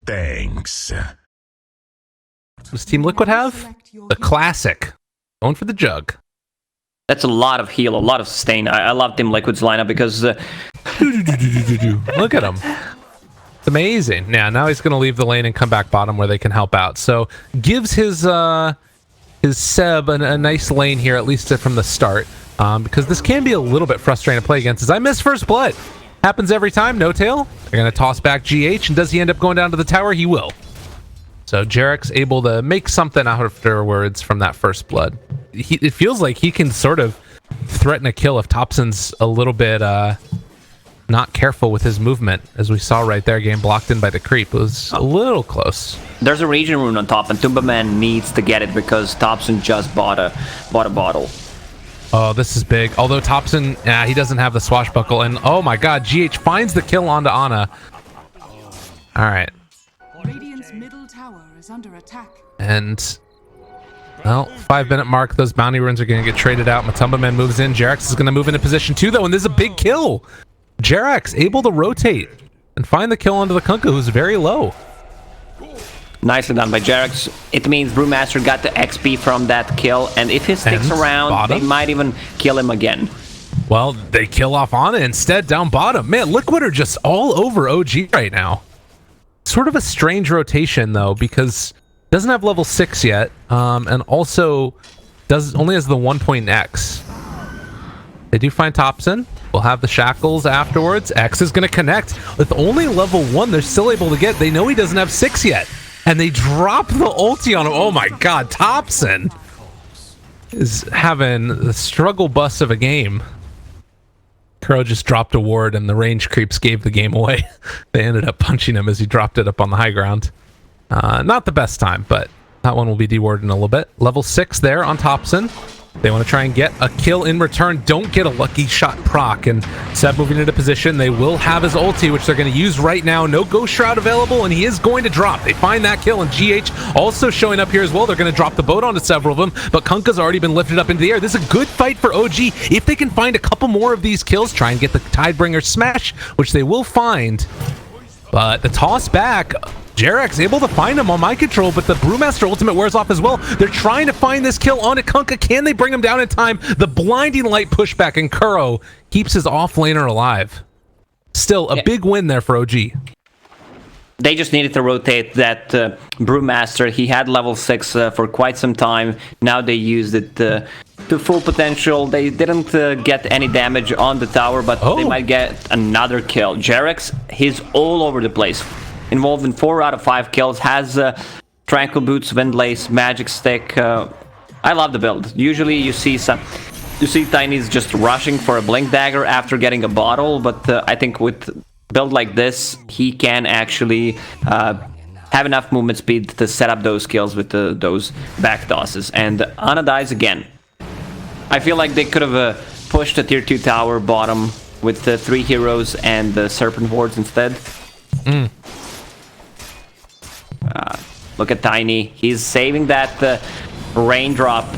Thanks. Does Team Liquid have? The classic. Going for the jug. That's a lot of heal, a lot of sustain. I love Team Liquid's lineup because... Look at him. It's amazing. Now he's going to leave the lane and come back bottom where they can help out. So gives his Seb a nice lane here, at least from the start. Because this can be a little bit frustrating to play against. As I miss first blood. Happens every time, no tail. They're going to toss back GH, and does he end up going down to the tower? He will. So Jarek's able to make something afterwards from that first blood. It feels like he can sort of threaten a kill if Thompson's a little bit not careful with his movement, as we saw right there, getting blocked in by the creep. It was a little close. There's a region rune on top, and Tumbaman needs to get it because Thompson just bought a bottle. Oh, this is big. Although Thompson, he doesn't have the swashbuckle, and oh my god, GH finds the kill onto Ana. All right. Radiant's middle tower is under attack. And well, 5-minute mark, those bounty runes are going to get traded out. Matumbaman moves in. Jerax is going to move into position 2, though, and there's a big kill. Jerax able to rotate and find the kill onto the Kunkka, who's very low. Nicely done by Jerax. It means Brewmaster got the XP from that kill, and if he sticks around, bottom, they might even kill him again. Well, they kill off Ana instead down bottom. Man, Liquid are just all over OG right now. Sort of a strange rotation, though, because doesn't have level 6 yet, and also only has the 1-point X. They do find Thompson. We'll have the shackles afterwards. X is going to connect. With only level 1, they're still able to get. They know he doesn't have 6 yet. And they drop the ulti on him. Oh my god, Thompson is having the struggle bus of a game. Kuro just dropped a ward and the range creeps gave the game away. They ended up punching him as he dropped it up on the high ground. Not the best time, but that one will be dewarded in a little bit. Level 6 there on Thompson. They want to try and get a kill in return. Don't get a lucky shot proc. And Seb moving into position. They will have his ulti, which they're going to use right now. No Ghost Shroud available, and he is going to drop. They find that kill, and GH also showing up here as well. They're going to drop the boat onto several of them, but Kunkka's already been lifted up into the air. This is a good fight for OG. If they can find a couple more of these kills, try and get the Tidebringer smash, which they will find. But the toss back, Jerax able to find him on mind control, but the Brewmaster ultimate wears off as well. They're trying to find this kill onto Kunkka. Can they bring him down in time? The blinding light pushback, and Kuro keeps his offlaner alive. Still a big win there for OG. They just needed to rotate that Brewmaster. He had level 6 for quite some time. Now they used it to full potential. They didn't get any damage on the tower, but they might get another kill. Jerax, he's all over the place. Involved in 4 out of 5 kills, has Tranquil Boots, Windlace, Magic Stick. I love the build. Usually you see Tiny's just rushing for a Blink Dagger after getting a bottle, but I think with build like this, he can actually have enough movement speed to set up those kills with those back tosses. And Ana dies again. I feel like they could have pushed a tier 2 tower bottom with 3 heroes and the Serpent Wards instead. Look at Tiny. He's saving that raindrop.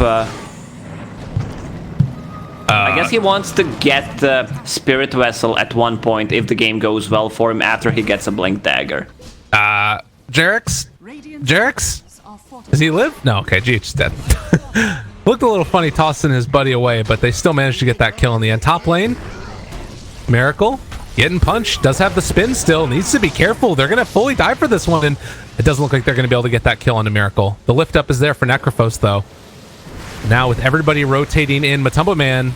I guess he wants to get the Spirit Vessel at one point if the game goes well for him after he gets a Blink Dagger. Jerax? Does he live? No, okay, GH is dead. Looked a little funny tossing his buddy away, but they still managed to get that kill in the end. Top lane, Miracle, getting punched, does have the spin still, needs to be careful. They're going to fully die for this one, and it doesn't look like they're going to be able to get that kill on the Miracle. The lift up is there for Necrophos, though. Now with everybody rotating in, Matumba Man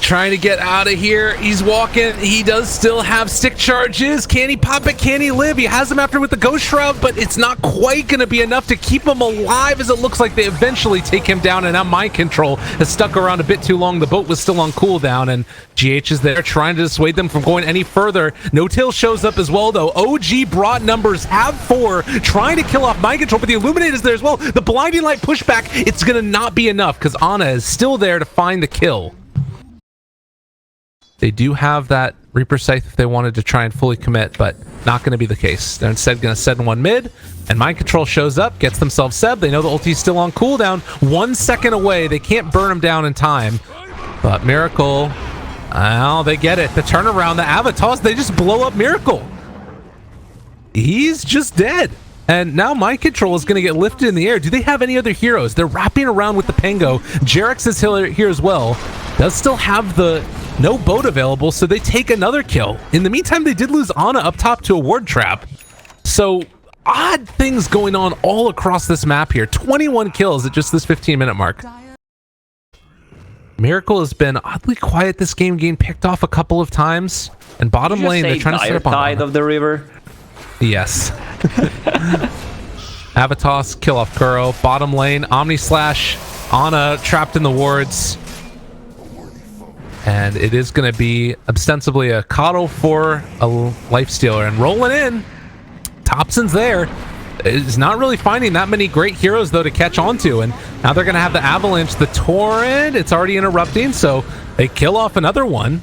trying to get out of here. He's walking. He does still have stick charges. Can he pop it? Can he live? He has him after with the Ghost Shroud, but it's not quite going to be enough to keep him alive, as it looks like they eventually take him down, and now Mind Control has stuck around a bit too long. The boat was still on cooldown, and GH is there trying to dissuade them from going any further. No-Tail shows up as well, though. OG brought numbers, have 4, trying to kill off Mind Control, but the Illuminate is there as well. The Blinding Light pushback, it's going to not be enough, because Ana is still there to find the kill. They do have that Reaper Scythe if they wanted to try and fully commit, but not going to be the case. They're instead going to send one mid, and Mind Control shows up, gets themselves Seb. They know the ulti's still on cooldown. 1 second away. They can't burn him down in time. But Miracle, well, they get it. The turnaround, the Avatars, they just blow up Miracle. he's just dead. And now Mind Control is going to get lifted in the air. Do they have any other heroes? They're wrapping around with the Pango. Jarex is here as well. Does still have the no boat available, so they take another kill. In the meantime, they did lose Ana up top to a ward trap. So odd things going on all across this map here. 21 kills at just this 15-minute mark. Miracle has been oddly quiet this game, getting picked off a couple of times. And bottom lane, they're trying to set up on Tide of the river. Yes. Avatos, kill off Kuro. Bottom lane, Omni Slash, Ana trapped in the wards. And it is going to be ostensibly a coddle for a lifestealer. And rolling in, Thompson's there. Is not really finding that many great heroes, though, to catch on to. And now they're going to have the Avalanche, the Torrent. It's already interrupting, so they kill off another one.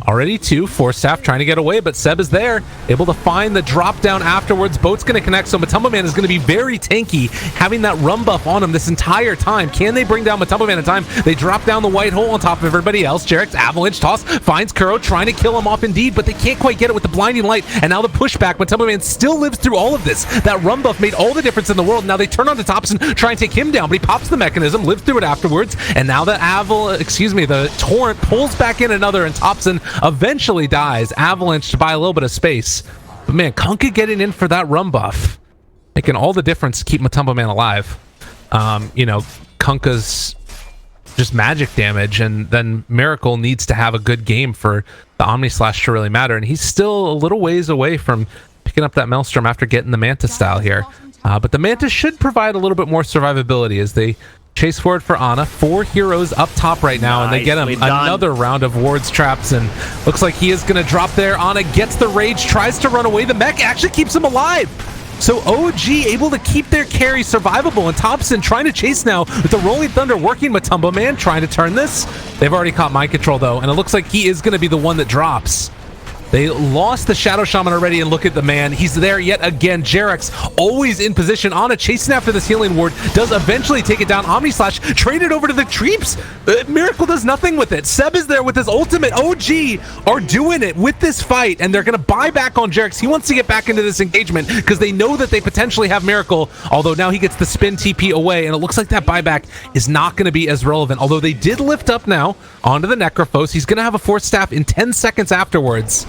Already two. Force Staff trying to get away, but Seb is there, able to find the drop down afterwards. Boat's going to connect, so Matumba Man is going to be very tanky, having that rum buff on him this entire time. Can they bring down Matumba Man in time? They drop down the white hole on top of everybody else. Jarex, Avalanche toss, finds Kuro, trying to kill him off indeed, but they can't quite get it with the blinding light. And now the pushback. Matumba Man still lives through all of this. That rum buff made all the difference in the world. Now they turn on to Thompson, try and take him down, but he pops the mechanism, lives through it afterwards. And now the the Torrent pulls back in another, and Thompson eventually dies. Avalanche to buy a little bit of space. But man, Kunkka getting in for that rum buff, making all the difference to keep Matumba Man alive. You know, Kunkka's just magic damage, and then Miracle needs to have a good game for the Omni Slash to really matter. And he's still a little ways away from picking up that Maelstrom after getting the Manta style here. But the Manta should provide a little bit more survivability as they chase forward for Ana. 4 heroes up top right now, and they get him another round of wards, traps, and looks like he is going to drop there. Ana gets the rage, tries to run away. The mech actually keeps him alive. So OG able to keep their carry survivable, and Thompson trying to chase now with the Rolling Thunder working. Matumba Man trying to turn this. They've already caught Mind Control though, and it looks like he is going to be the one that drops. They lost the Shadow Shaman already, and look at the man. He's there yet again. Jarex always in position. Ana chasing after this healing ward. Does eventually take it down. Omni Slash traded over to the Creeps. Miracle does nothing with it. Seb is there with his ultimate. OG are doing it with this fight, and they're going to buy back on Jarex. He wants to get back into this engagement because they know that they potentially have Miracle, although now he gets the spin TP away, and it looks like that buyback is not going to be as relevant, although they did lift up now onto the Necrophos. He's going to have a Force Staff in 10 seconds afterwards.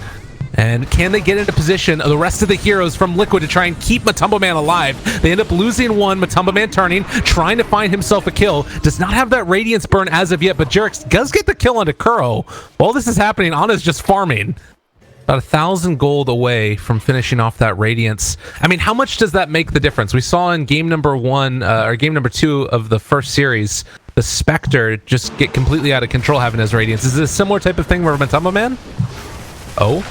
And can they get into position the rest of the heroes from Liquid to try and keep Matumba Man alive? They end up losing one. Matumba Man turning, trying to find himself a kill. Does not have that Radiance burn as of yet, but Jarex does get the kill onto Kuro. While this is happening, Ana's just farming. About 1,000 gold away from finishing off that Radiance. I mean, how much does that make the difference? We saw in game number 1, or game number 2 of the first series, the Spectre just get completely out of control having his Radiance. Is this a similar type of thing for Matumba Man? Oh,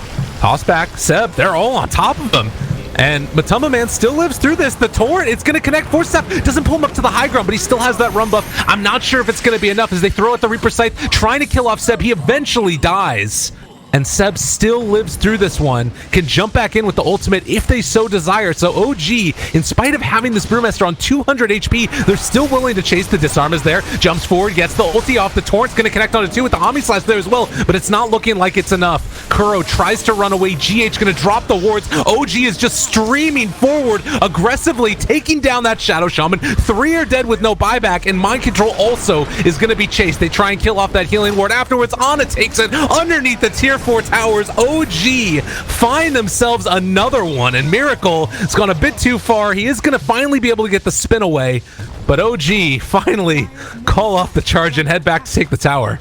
toss back. Seb, they're all on top of him. And Matumba Man still lives through this. The Torrent, it's going to connect. Force Staff doesn't pull him up to the high ground, but he still has that rum buff. I'm not sure if it's going to be enough as they throw out the Reaper Scythe, trying to kill off Seb. He eventually dies. And Seb still lives through this one, can jump back in with the ultimate if they so desire. So OG, in spite of having this Brewmaster on 200 HP, they're still willing to chase. The Disarm is there, jumps forward, gets the ulti off. The Torrent's going to connect onto 2 with the Omni Slash there as well, but it's not looking like it's enough. Kuro tries to run away. GH going to drop the wards. OG is just streaming forward, aggressively taking down that Shadow Shaman. 3 are dead with no buyback, and Mind Control also is going to be chased. They try and kill off that healing ward. Afterwards, Ana takes it underneath the tier 4 towers. OG find themselves another one, and Miracle has gone a bit too far. He is going to finally be able to get the spin away, but OG finally call off the charge and head back to take the tower.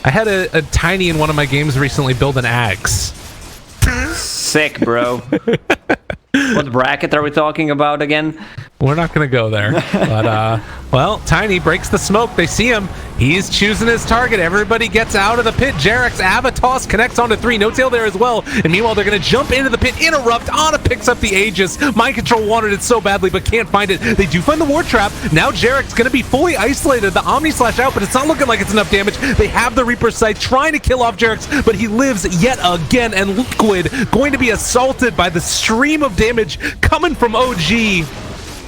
I had a Tiny in one of my games recently build an axe. Sick, bro. What bracket are we talking about again? We're not going to go there. But, well, Tiny breaks the smoke. They see him. He's choosing his target. Everybody gets out of the pit. Jarex, Avatos connects onto 3. No tail there as well. And meanwhile, they're going to jump into the pit, interrupt. Ana picks up the Aegis. Mind Control wanted it so badly, but can't find it. They do find the Ward Trap. Now Jarex going to be fully isolated. The Omni Slash out, but it's not looking like it's enough damage. They have the Reaper Scythe trying to kill off Jarex, but he lives yet again. And Liquid going to be assaulted by the stream of damage coming from OG.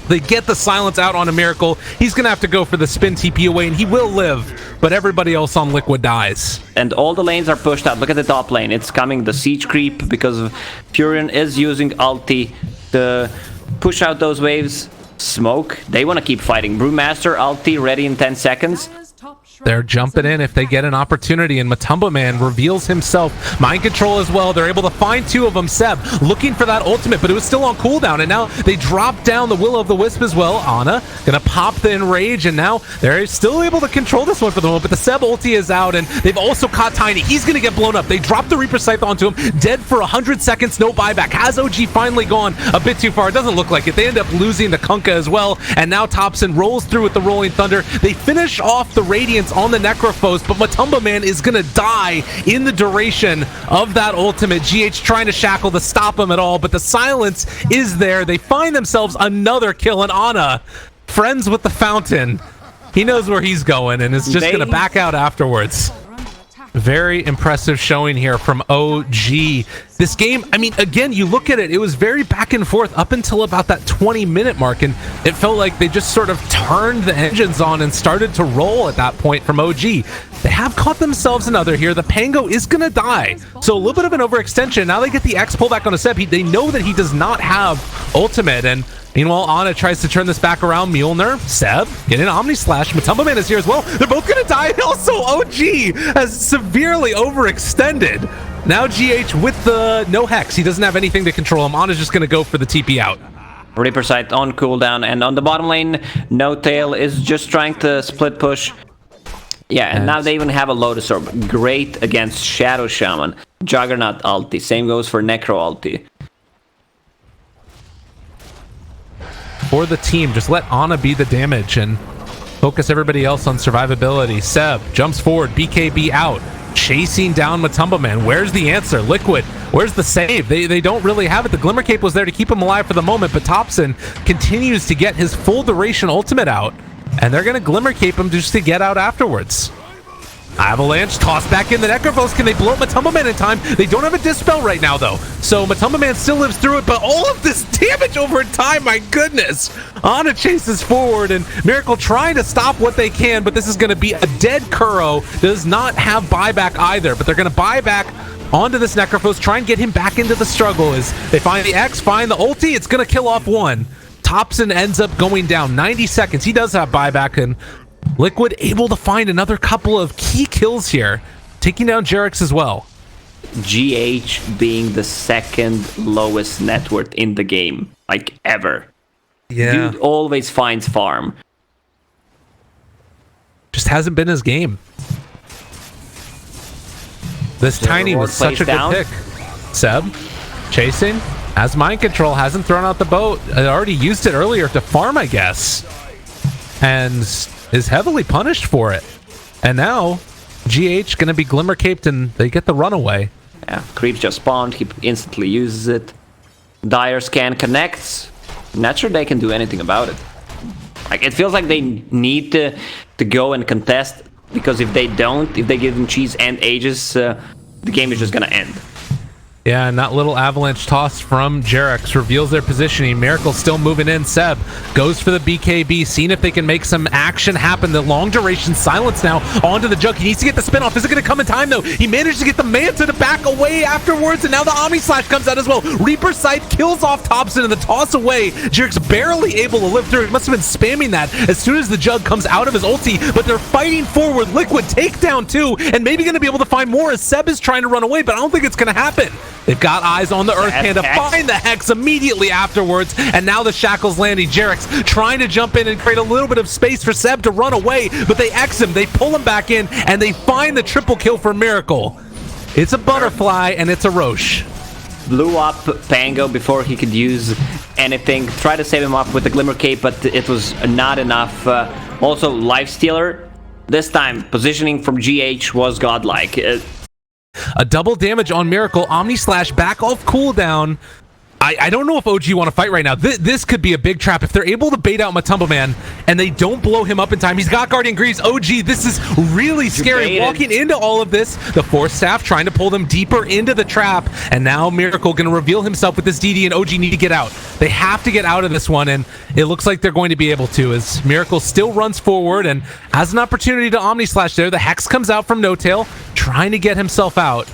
They get the silence out on a Miracle. He's going to have to go for the spin TP away, and he will live, but everybody else on Liquid dies. And all the lanes are pushed out. Look at the top lane. It's coming, the siege creep, because Furion is using ulti to push out those waves. Smoke, they want to keep fighting. Brewmaster ulti ready in 10 seconds. They're jumping in if they get an opportunity, and Matumba Man reveals himself. Mind control as well. They're able to find two of them. Seb looking for that ultimate, but it was still on cooldown, and now they drop down the Will-O-Wisp as well. Ana gonna pop the Enrage, and now they're still able to control this one for the moment, but the Seb ulti is out, and they've also caught Tiny. He's gonna get blown up. They drop the Reaper Scythe onto him, dead for 100 seconds, no buyback. Has OG finally gone a bit too far? It doesn't look like it. They end up losing the Kunkka as well, and now Thompson rolls through with the Rolling Thunder. They finish off the Radiance on the Necrophos, but Matumba Man is gonna die in the duration of that ultimate. GH trying to shackle to stop him at all, but the silence is there. They find themselves another kill, and Ana, friends with the fountain, he knows where he's going and is just gonna back out afterwards. Very impressive showing here from OG. This game, I mean, again, you look at it, it was very back and forth up until about that 20-minute mark, and it felt like they just sort of turned the engines on and started to roll at that point from OG. They have caught themselves another here. The Pango is going to die, so a little bit of an overextension. Now they get the X pullback on a Seb. They know that he does not have ultimate, and meanwhile, Ana tries to turn this back around. Mjolnir, Seb, get an Omni Slash. Matumba Man is here as well. They're both going to die. And also, OG has severely overextended. Now GH with the no Hex. He doesn't have anything to control him. Ana's just going to go for the TP out. Reaper Sight on cooldown. And on the bottom lane, No Tail is just trying to split push. Yeah, and now they even have a Lotus Orb. Great against Shadow Shaman. Juggernaut ulti. Same goes for Necro ulti. For the team, just let Ana be the damage and focus everybody else on survivability. Seb jumps forward, BKB out, chasing down Matumba Man. Where's the answer? Liquid, where's the save? They don't really have it. The Glimmer Cape was there to keep him alive for the moment, but Thompson continues to get his full duration ultimate out, and they're going to Glimmer Cape him just to get out afterwards. Avalanche tossed back in the Necrophos. Can they blow up Matumba Man in time? They don't have a Dispel right now, though. So Matumba Man still lives through it, but all of this damage over time, my goodness. Ana chases forward, and Miracle trying to stop what they can, but this is going to be a dead Kuro. Does not have buyback either, but they're going to buy back onto this Necrophos, try and get him back into the struggle as they find the X, find the ulti. It's going to kill off one. Thompson ends up going down 90 seconds. He does have buyback, and Liquid able to find another couple of key kills here, taking down Jerix as well. GH being the second lowest net worth in the game, like ever. Yeah. Dude always finds farm. Just hasn't been his game. This Tiny was such a good pick. Seb, chasing, has mind control, hasn't thrown out the boat. I already used it earlier to farm, I guess. And is heavily punished for it. And now GH gonna be Glimmer Caped, and they get the runaway. Yeah, creeps just spawned, he instantly uses it. Dire Scan connects. Not sure they can do anything about it. Like, it feels like they need to go and contest, because if they don't, if they give them cheese and Aegis, the game is just gonna end. Yeah, and that little avalanche toss from Jerix reveals their positioning. Miracle still moving in. Seb goes for the BKB, seeing if they can make some action happen. The long duration silence now onto the Jug. He needs to get the spin off. Is it going to come in time, though? He managed to get the Manta to back away afterwards, and now the Omni Slash comes out as well. Reaper Sight kills off Thompson, and the toss away. Jerix barely able to live through. He must have been spamming that as soon as the Jug comes out of his ulti, but they're fighting forward. Liquid takedown too, and maybe going to be able to find more as Seb is trying to run away, but I don't think it's going to happen. They've got eyes on the Earth Panda, find the Hex immediately afterwards, and now the Shackle's landing. Jerix trying to jump in and create a little bit of space for Seb to run away, but they X him, they pull him back in, and they find the triple kill for Miracle. It's a butterfly, and it's a Roche. Blew up Pango before he could use anything. Tried to save him up with the Glimmer Cape, but it was not enough. Also, Lifestealer. This time, positioning from GH was godlike. A double damage on Miracle. Omni Slash back off cooldown. I don't know if OG want to fight right now. This could be a big trap. If they're able to bait out Matumbo Man and they don't blow him up in time, he's got Guardian Greaves. OG, this is really scary. Walking into all of this, the Force Staff trying to pull them deeper into the trap, and now Miracle going to reveal himself with this DD, and OG need to get out. They have to get out of this one, and it looks like they're going to be able to, as Miracle still runs forward and has an opportunity to Omni Slash there. The Hex comes out from No Tail, trying to get himself out.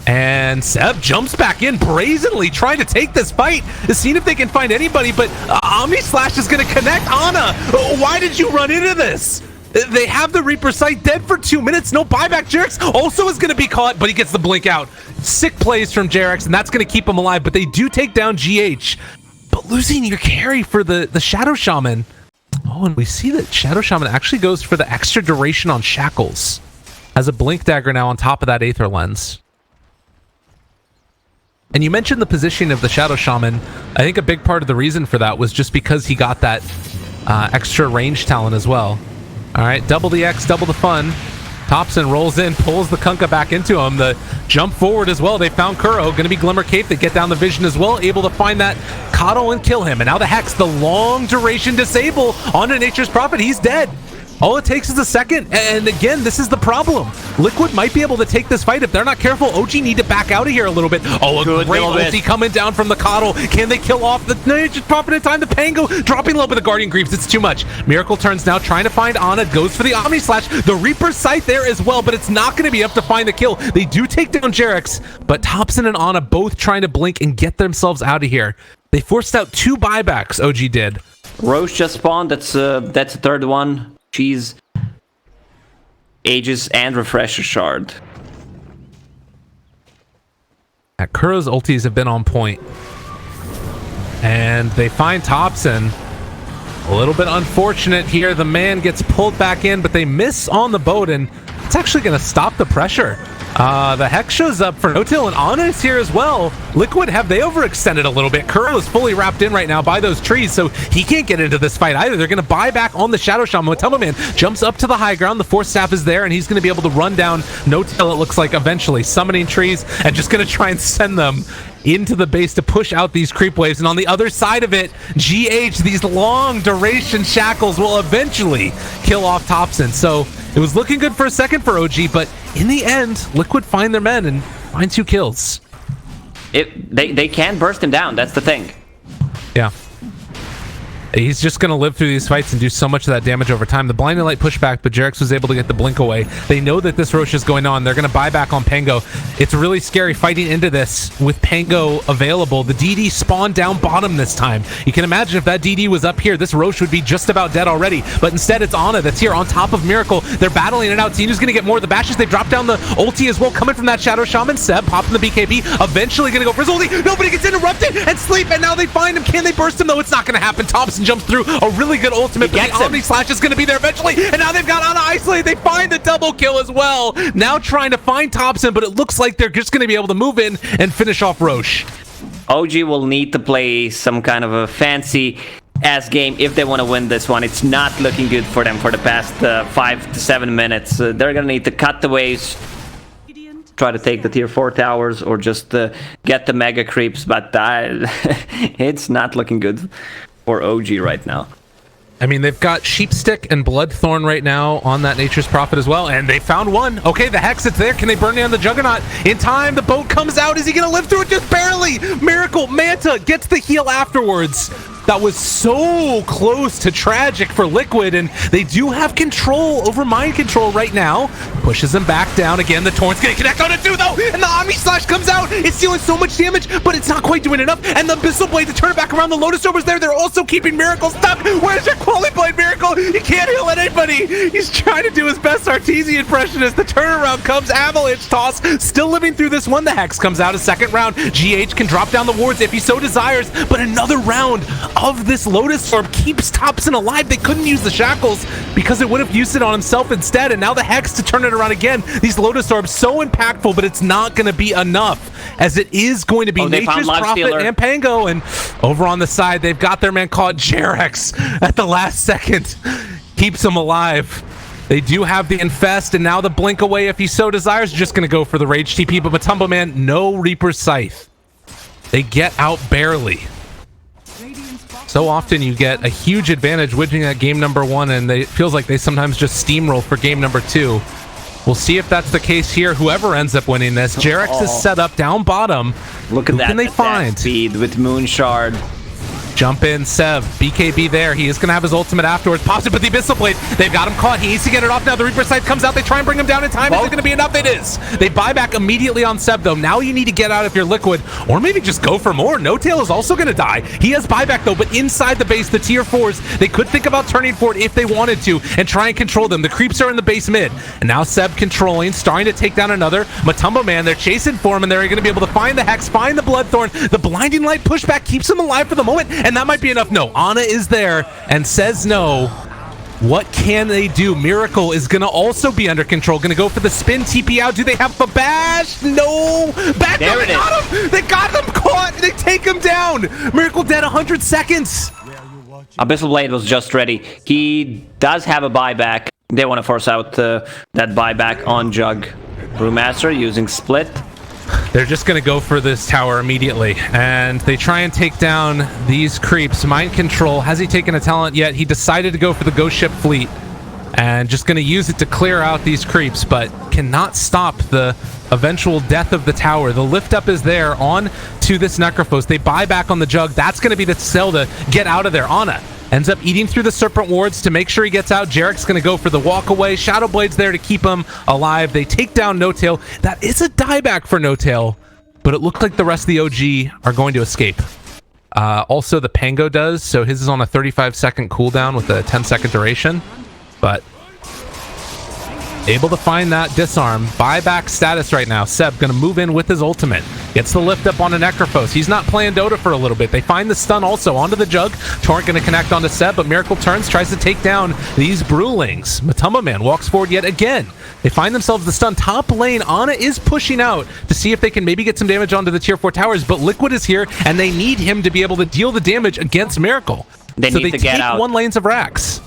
And Seb jumps back in brazenly, trying to take this fight, seeing if they can find anybody, but Omni Slash is going to connect Ana. Why did you run into this? They have the Reaper Sight dead for 2 minutes. No buyback. Jarex also is going to be caught, but he gets the blink out. Sick plays from Jarex, and that's going to keep him alive, but they do take down GH. But losing your carry for the Shadow Shaman. Oh, and we see that Shadow Shaman actually goes for the extra duration on Shackles. Has a blink dagger now on top of that Aether Lens. And you mentioned the positioning of the Shadow Shaman. I think a big part of the reason for that was just because he got that extra range talent as well. All right, double the X, double the fun. Thompson rolls in, pulls the Kunkka back into him. The jump forward as well. They found Kuro. Going to be Glimmer Cape. They get down the vision as well. Able to find that Coddle and kill him. And now the Hex, the long duration disable onto Nature's Prophet. He's dead. All it takes is a second, and again, this is the problem. Liquid might be able to take this fight if they're not careful. OG need to back out of here a little bit. Oh, a great ulti coming down from the Coddle. Can they kill off the Nature's Prophet in time? The Pango dropping low with the Guardian Greaves. It's too much. Miracle turns now, trying to find Ana. Goes for the Omni Slash. The Reaper Sight there as well, but it's not going to be enough to find the kill. They do take down Jarex, but Thompson and Ana both trying to blink and get themselves out of here. They forced out 2 buybacks, OG did. Roche just spawned. That's the third one. She's Aegis and Refresher Shard. Kuro's ultis have been on point. And they find Thompson. A little bit unfortunate here. The man gets pulled back in, but they miss on the boat, and it's actually going to stop the pressure. The Hex shows up for No-Tail, and Ana is here as well. Liquid, have they overextended a little bit? Kuro is fully wrapped in right now by those trees, so he can't get into this fight either. They're going to buy back on the Shadow Shaman. Matumbo Man jumps up to the high ground. The Force Staff is there, and he's going to be able to run down No-Tail, it looks like, eventually. Summoning trees and just going to try and send them into the base to push out these creep waves. And on the other side of it, GH, these long duration shackles will eventually kill off Thompson. So it was looking good for a second for OG, but in the end, Liquid find their men and find 2 kills. They can burst him down, that's the thing. Yeah. He's just going to live through these fights and do so much of that damage over time. The Blinding Light pushback, but Jarex was able to get the blink away. They know that this Roche is going on. They're going to buy back on Pango. It's really scary fighting into this with Pango available. The DD spawned down bottom this time. You can imagine if that DD was up here, this Roche would be just about dead already. But instead, it's Ana that's here on top of Miracle. They're battling it out. Tinu's going to get more of the bashes. They drop down the ulti as well, coming from that Shadow Shaman. Seb popping the BKB. Eventually going to go for his ulti. Nobody gets interrupted and sleep, and now they find him. Can they burst him, though? It's not going to happen. Thompson jumps through a really good ultimate, but the Omni Slash is going to be there eventually, and now they've got Ana isolated. They find the double kill as well. Now trying to find Thompson, but it looks like they're just going to be able to move in and finish off Roche. OG will need to play some kind of a fancy ass game if they want to win this one. It's not looking good for them for the past 5 to 7 minutes. They're going to need to cut the waves, try to take the tier 4 towers, or just get the mega creeps, but it's not looking good for OG right now. I mean, they've got Sheepstick and Bloodthorn right now on that Nature's Prophet as well, and they found one. Okay, the Hex, it's there. Can they burn down the Juggernaut? In time, the boat comes out. Is he going to live through it? Just barely. Miracle, Manta gets the heal afterwards. That was so close to tragic for Liquid, and they do have control over mind control right now. Pushes them back down again. The Torrent's gonna connect on it too, though, and the Omni Slash comes out. It's dealing so much damage, but it's not quite doing enough. And the Abyssal Blade to turn it back around. The Lotus Orb is there. They're also keeping Miracle stuck. Where's your Quality Blade, Miracle? He can't heal anybody. He's trying to do his best Artesian impression as the turnaround comes. Avalanche toss, still living through this one. The Hex comes out a second round. GH can drop down the wards if he so desires, but another round of this Lotus Orb keeps Thompson alive. They couldn't use the shackles because it would have used it on himself instead, and now the Hex to turn it around again. These Lotus Orbs so impactful, but it's not going to be enough, as it is going to be Nature's Prophet and Pango. And over on the side, they've got their man caught. Jarex at the last second keeps him alive. They do have the Infest, and now the Blink away if he so desires. Just going to go for the Rage TP, but Matumbo Man, no Reaper's Scythe. They get out barely. So often you get a huge advantage winning at game number 1, and it feels like they sometimes just steamroll for game number 2. We'll see if that's the case here. Whoever ends up winning this, Jarex is set up down bottom. Look at Who that. can they find? Speed with Moonshard. Jump in, Sev. BKB there. He is going to have his ultimate afterwards. Pops it with the Abyssal Blade. They've got him caught. He needs to get it off now. The Reaper Scythe comes out. They try and bring him down in time. Is it going to be enough? It is. They buy back immediately on Seb, though. Now you need to get out if you're Liquid, or maybe just go for more. No Tail is also going to die. He has buyback, though, but inside the base, the tier 4s, they could think about turning for it if they wanted to and try and control them. The creeps are in the base mid. And now Seb controlling, starting to take down another. Matumbo Man, they're chasing for him, and they're going to be able to find the Hex, find the Bloodthorn. The Blinding Light pushback keeps him alive for the moment, and that might be enough. No, Ana is there and says no. What can they do? Miracle is going to also be under control. Going to go for the spin, TP out. Do they have the bash? No. Back there up. They got him. They got them caught. They take him down. Miracle dead 100 seconds. Abyssal Blade was just ready. He does have a buyback. They want to force out that buyback on Jug. Brewmaster using Split. They're just going to go for this tower immediately, and they try and take down these creeps. Mind Control, has he taken a talent yet? He decided to go for the Ghost Ship Fleet, and just going to use it to clear out these creeps, but cannot stop the eventual death of the tower. The lift up is there on to this Necrophos. They buy back on the Jug. That's going to be the cell to get out of there. Ana ends up eating through the Serpent Wards to make sure he gets out. Jarek's going to go for the walk away. Shadow Blade's there to keep him alive. They take down No Tail. That is a dieback for No Tail, but it looked like the rest of the OG are going to escape. Also, the Pango does, so his is on a 35-second cooldown with a 10-second duration, but able to find that disarm. Buyback status right now. Seb going to move in with his ultimate. Gets the lift up on a Necrophos. He's not playing Dota for a little bit. They find the stun also onto the Jug. Torrent going to connect onto Seb, but Miracle turns, tries to take down these Brewlings. Matumbo Man walks forward yet again. They find themselves the stun. Top lane, Ana is pushing out to see if they can maybe get some damage onto the tier 4 towers, but Liquid is here, and they need him to be able to deal the damage against Miracle. They need to get out. Take 1 lanes of Rax.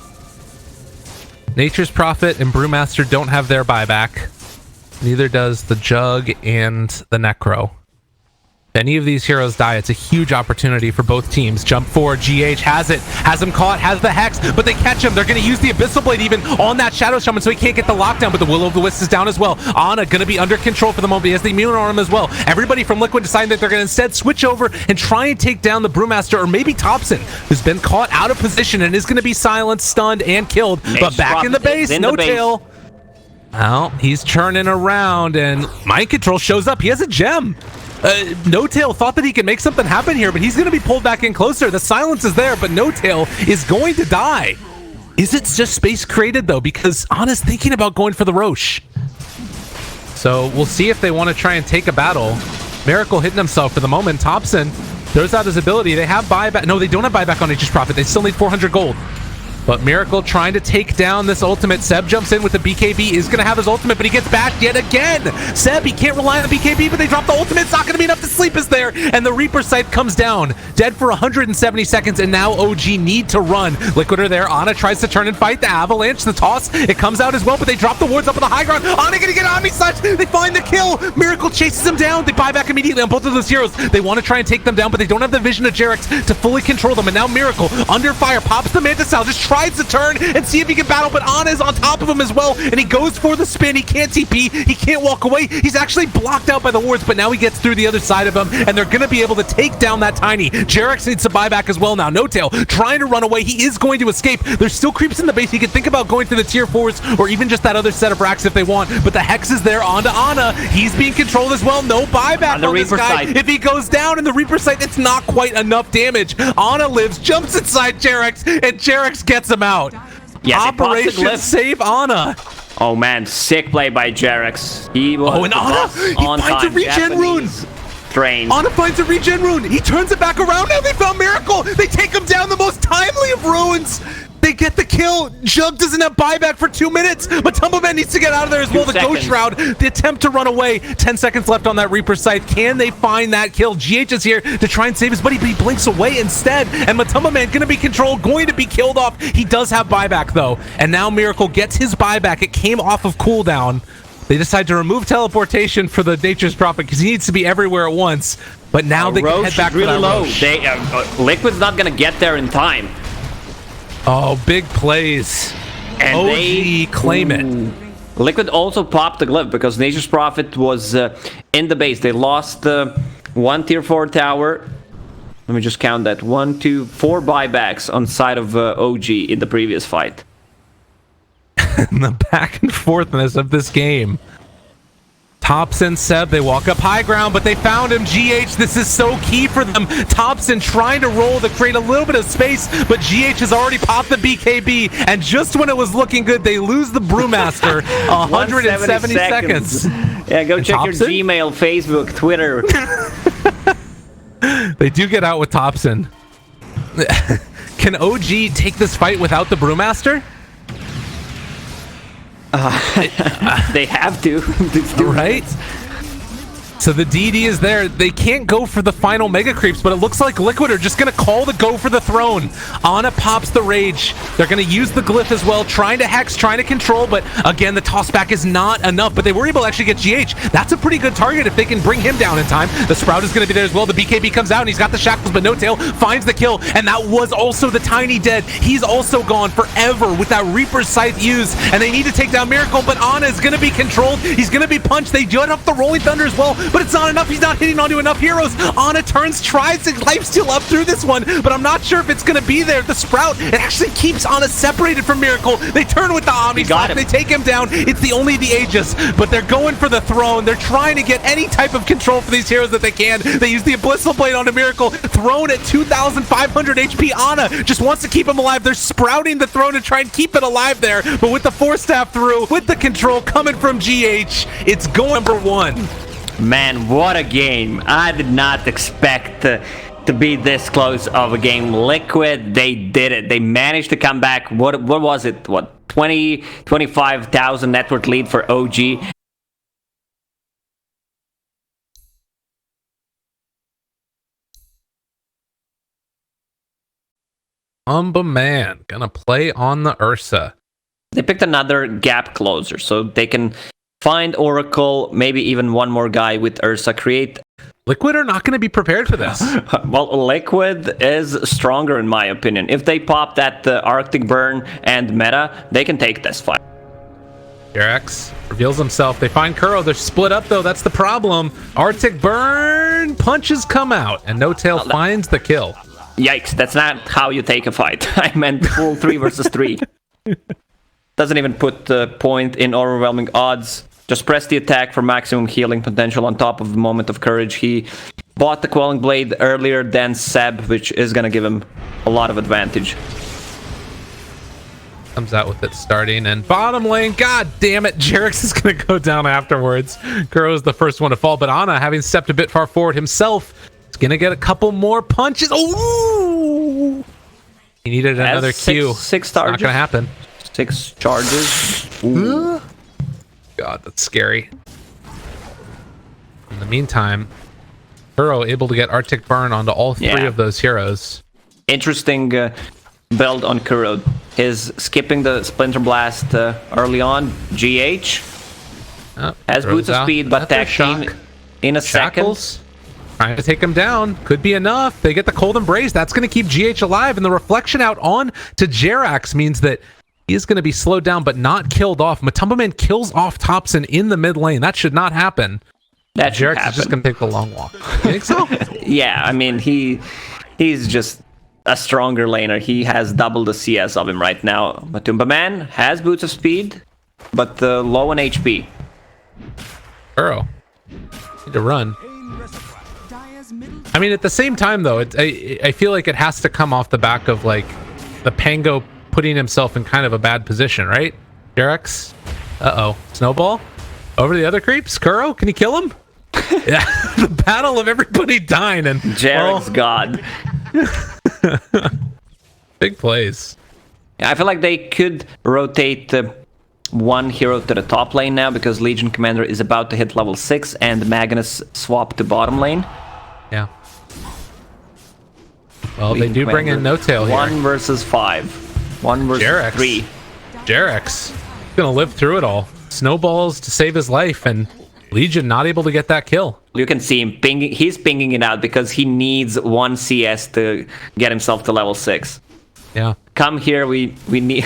Nature's Prophet and Brewmaster don't have their buyback. Neither does the Jug and the Necro. If any of these heroes die, it's a huge opportunity for both teams. Jump forward, GH has it, has him caught, has the Hex, but they catch him. They're going to use the Abyssal Blade even on that Shadow Shaman, so he can't get the lockdown, but the Will of the Wisp is down as well. Ana going to be under control for the moment. He has the immune on him as well. Everybody from Liquid deciding that they're going to instead switch over and try and take down the Brewmaster, or maybe Thompson, who's been caught out of position and is going to be silenced, stunned, and killed. But back in the base, No Tail. Well, he's churning around, and Mind Control shows up. He has a gem. No Tail thought that he could make something happen here, but he's going to be pulled back in closer. The silence is there, but No Tail is going to die. Is it just space created, though? Because Ana's thinking about going for the Roche. So we'll see if they want to try and take a battle. Miracle hitting himself for the moment. Thompson throws out his ability. They have buyback. No, they don't have buyback on Nature's Prophet. They still need 400 gold. But Miracle trying to take down this ultimate. Seb jumps in with the BKB, is going to have his ultimate, but he gets back yet again. Seb, he can't rely on the BKB, but they drop the ultimate. It's not going to be enough to sleep is there. And the Reaper Scythe comes down, dead for 170 seconds, and now OG need to run. Liquid are there. Ana tries to turn and fight. The Avalanche, the toss, it comes out as well, but they drop the wards up on the high ground. Ana going to get Omni Slash. They find the kill. Miracle chases him down. They buy back immediately on both of those heroes. They want to try and take them down, but they don't have the vision of Jarex to fully control them. And now Miracle, under fire, pops the Mantis Cell, just tries to turn and see if he can battle, but Ana is on top of him as well, and he goes for the spin. He can't TP, he can't walk away. He's actually blocked out by the wards, but now he gets through the other side of him, and they're going to be able to take down that Tiny. Jarex needs to buy back as well now. No Tail trying to run away. He is going to escape. There's still creeps in the base. He can think about going to the tier 4s or even just that other set of racks if they want, but the Hex is there onto Ana. He's being controlled as well. No buyback on this guy. If he goes down in the Reaper Sight, it's not quite enough damage. Ana lives, jumps inside Jarex, and Jarex gets him out. Yes, Operation Save Ana. Oh man, sick play by Jarex. He was and Ana, he finds a regen rune. Train. Ana finds a regen rune. He turns it back around. Now they found Miracle. They take him down, the most timely of runes. They get the kill. Jug doesn't have buyback for 2 minutes, but Tumbleman needs to get out of there as well. The Ghost Shroud, the attempt to run away. 10 seconds left on that Reaper Scythe. Can they find that kill? GH is here to try and save his buddy, but he blinks away instead. And Matumba going to be controlled, going to be killed off. He does have buyback though. And now Miracle gets his buyback. It came off of cooldown. They decide to remove teleportation for the Nature's Prophet because he needs to be everywhere at once. but now they can head back is really for that low. Roche. Liquid's not gonna get there in time. Oh, big plays. And OG claim it. Liquid also popped the glyph because Nature's Prophet was in the base. They lost one tier 4 tower. Let me just count that. 1, 2, 4 buybacks on side of OG in the previous fight. And the back and forthness of this game. Thompson, Seb, they walk up high ground, but they found him. GH, this is so key for them. Thompson trying to roll to create a little bit of space, but GH has already popped the BKB, and just when it was looking good, they lose the Brewmaster. 170 seconds. Yeah, go and check Thompson? your Gmail, Facebook, Twitter. They do get out with Thompson. Can OG take this fight without the Brewmaster? They have to. Right? So the DD is there. They can't go for the final Mega Creeps, but it looks like Liquid are just going to call the go for the throne. Ana pops the Rage. They're going to use the Glyph as well, trying to hex, trying to control, but again, the toss back is not enough, but they were able to actually get GH. That's a pretty good target if they can bring him down in time. The Sprout is going to be there as well. The BKB comes out, and he's got the Shackles, but No Tail finds the kill, and that was also the Tiny Dead. He's also gone forever with that Reaper's Scythe used, and they need to take down Miracle, but Ana is going to be controlled. He's going to be punched. They get up the Rolling Thunder as well, but it's not enough. He's not hitting onto enough heroes. Ana turns, tries to lifesteal up through this one, but I'm not sure if it's going to be there. The Sprout, it actually keeps Ana separated from Miracle. They turn with the Omni Slap. They take him down. It's the only the Aegis, but they're going for the throne. They're trying to get any type of control for these heroes that they can. They use the Abyssal Blade onto Miracle. Throne at 2,500 HP. Ana just wants to keep him alive. They're sprouting the throne to try and keep it alive there, but with the Force Staff through, with the control coming from GH, it's going number 1. Man, what a game. I did not expect to be this close of a game. Liquid, they did it. They managed to come back. What was it? What, 25,000 network lead for OG? Man, gonna play on the Ursa. They picked another gap closer, so they can find Oracle, maybe even one more guy with Ursa, create... Liquid are not going to be prepared for this. Well, Liquid is stronger in my opinion. If they pop that Arctic Burn and meta, they can take this fight. Jerax reveals himself. They find Kuro. They're split up though. That's the problem. Arctic Burn, punches come out, and No Tail finds the kill. Yikes, that's not how you take a fight. I meant full 3 versus 3. Doesn't even put the point in overwhelming odds. Just press the attack for maximum healing potential on top of the Moment of Courage. He bought the Quelling Blade earlier than Seb, which is going to give him a lot of advantage. Comes out with it starting, and bottom lane, god damn it, Jerax is going to go down afterwards. Kuro's the first one to fall, but Ana, having stepped a bit far forward himself, is going to get a couple more punches. Ooh! He needed another Q. Six Not charges. going to happen. 6 charges. Ooh. God, that's scary. In the meantime, Kuro able to get Arctic Burn onto all 3 of those heroes. Interesting build on Kuro. His skipping the Splinter Blast early on. GH has Boots of Speed, but tag team in a Shackles, trying to take him down. Could be enough. They get the Cold Embrace. That's going to keep GH alive, and the reflection out on to Jerax means that he is going to be slowed down, but not killed off. Matumbaman kills off Thompson in the mid lane. That should not happen. That Jerax is just going to take the long walk. You think so? Yeah, I mean, he's just a stronger laner. He has double the CS of him right now. Matumbaman has Boots of Speed, but low on HP. Kuro, need to run. I mean, at the same time, though, I feel like it has to come off the back of, like, the Pango putting himself in kind of a bad position, right? Jerax? Uh-oh. Snowball? Over the other creeps? Kuro? Can he kill him? Yeah, the battle of everybody dying, and... Jerax God. Big plays. Yeah, I feel like they could rotate one hero to the top lane now, because Legion Commander is about to hit level 6, and Magnus swap to bottom lane. Yeah. Well, they do bring in No Tail here. 1 versus 5. 1 versus Jerax. 3. Jerax gonna live through it all. Snowballs to save his life, and Legion not able to get that kill. You can see him pinging. He's pinging it out because he needs 1 CS to get himself to level 6. Yeah. Come here, we need...